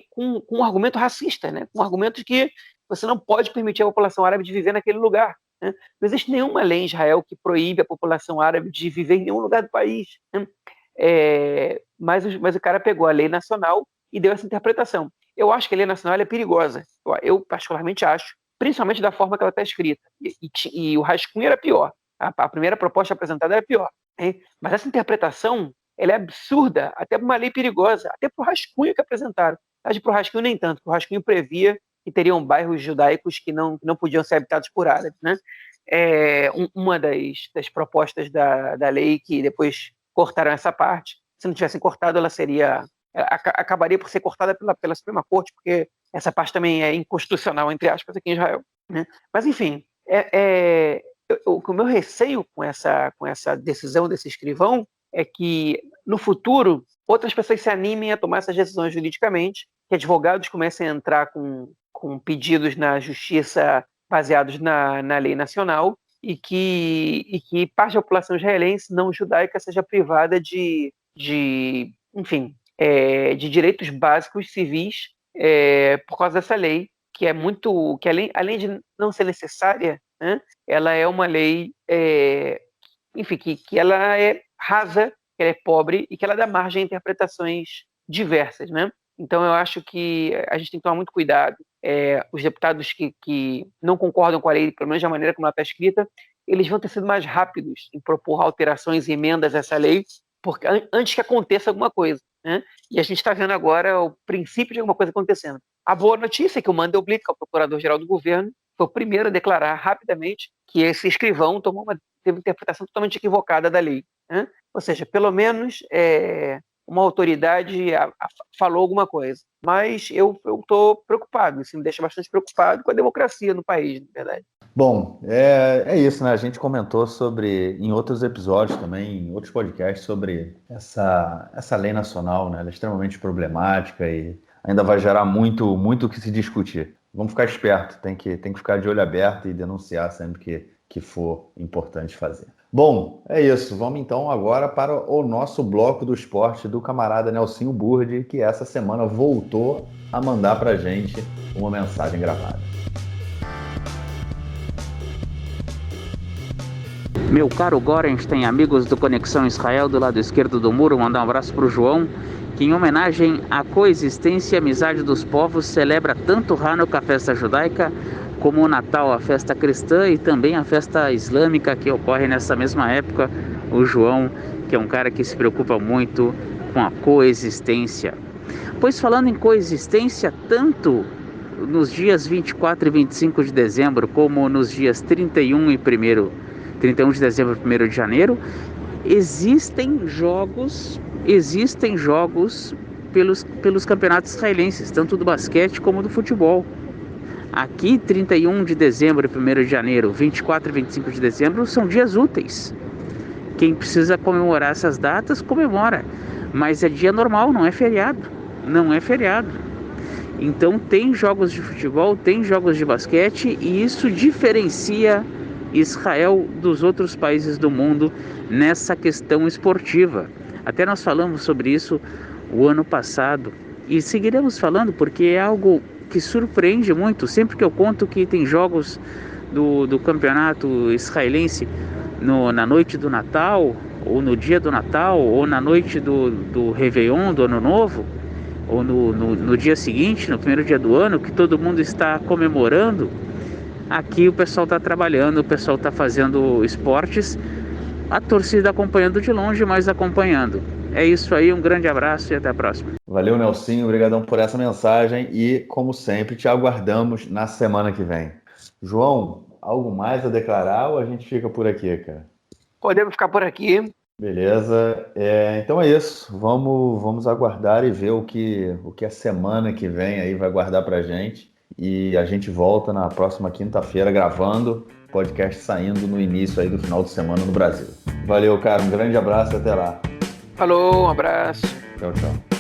com um argumento racista, né? Com argumentos que você não pode permitir a população árabe de viver naquele lugar. Né? Não existe nenhuma lei em Israel que proíbe a população árabe de viver em nenhum lugar do país. Né? Mas o cara pegou a lei nacional e deu essa interpretação. Eu acho que a lei nacional é perigosa. Eu particularmente acho, principalmente da forma que ela está escrita. E o rascunho era pior. A primeira proposta apresentada era pior. Mas essa interpretação ela é absurda, até para uma lei perigosa, até para o rascunho que apresentaram. Mas para o rascunho nem tanto, porque o rascunho previa que teriam bairros judaicos que não podiam ser habitados por árabes. Né? Uma das propostas da lei que depois cortaram essa parte, se não tivessem cortado, ela acabaria por ser cortada pela Suprema Corte, porque essa parte também é inconstitucional, entre aspas, aqui em Israel. Né? Mas, enfim, o meu receio com essa decisão desse escrivão é que, no futuro, outras pessoas se animem a tomar essas decisões juridicamente, que advogados comecem a entrar com pedidos na justiça baseados na lei nacional e que parte da população israelense não judaica seja privada de direitos básicos civis por causa dessa lei, que além de não ser necessária, né, ela é uma lei que ela é rasa, que ela é pobre e que ela dá margem a interpretações diversas, né? Então eu acho que a gente tem que tomar muito cuidado. Os deputados que não concordam com a lei, pelo menos da maneira como ela está escrita, eles vão ter sido mais rápidos em propor alterações e emendas a essa lei, porque antes que aconteça alguma coisa. Né? E a gente está vendo agora o princípio de alguma coisa acontecendo. A boa notícia é que o Mandelblit, que é o procurador-geral do governo, foi o primeiro a declarar rapidamente que esse escrivão teve uma interpretação totalmente equivocada da lei. Né? Ou seja, pelo menos uma autoridade falou alguma coisa. Mas eu estou preocupado, isso me deixa bastante preocupado com a democracia no país, na verdade. Bom, é isso, né? A gente comentou em outros episódios também, em outros podcasts, sobre essa lei nacional, né? Ela é extremamente problemática e ainda vai gerar muito o que se discutir. Vamos ficar esperto, tem que ficar de olho aberto e denunciar sempre que for importante fazer. Bom, é isso. Vamos então agora para o nosso bloco do esporte do camarada Nelsinho Burdi, que essa semana voltou a mandar para a gente uma mensagem gravada. Meu caro Gorenstein, amigos do Conexão Israel do lado esquerdo do muro, mandar um abraço para o João, que em homenagem à coexistência e amizade dos povos celebra tanto Hanukkah, a festa judaica, como o Natal, a festa cristã, e também a festa islâmica que ocorre nessa mesma época. O João, que é um cara que se preocupa muito com a coexistência. Pois falando em coexistência, tanto nos dias 24 e 25 de dezembro, como nos dias 31 de dezembro e 1º de janeiro, existem jogos pelos campeonatos israelenses, tanto do basquete como do futebol. Aqui, 31 de dezembro e 1º de janeiro, 24 e 25 de dezembro são dias úteis. Quem precisa comemorar essas datas, comemora. Mas é dia normal, não é feriado. Não é feriado. Então tem jogos de futebol, tem jogos de basquete, e isso diferencia Israel dos outros países do mundo nessa questão esportiva. Até nós falamos sobre isso o ano passado e seguiremos falando porque é algo que surpreende muito. Sempre que eu conto que tem jogos do campeonato israelense na noite do Natal, ou no dia do Natal, ou na noite do Réveillon, do Ano Novo, ou no dia seguinte, no primeiro dia do ano, que todo mundo está comemorando, aqui o pessoal está trabalhando, o pessoal está fazendo esportes, a torcida acompanhando de longe, mas acompanhando. É isso aí, um grande abraço e até a próxima. Valeu, Nelsinho, obrigadão por essa mensagem e, como sempre, te aguardamos na semana que vem. João, algo mais a declarar ou a gente fica por aqui, cara? Podemos ficar por aqui. Beleza, então é isso, vamos aguardar e ver o que a semana que vem aí vai guardar pra gente. E a gente volta na próxima quinta-feira gravando, podcast saindo no início aí do final de semana no Brasil. Valeu, cara, um grande abraço e até lá. Falou, um abraço. Tchau, tchau.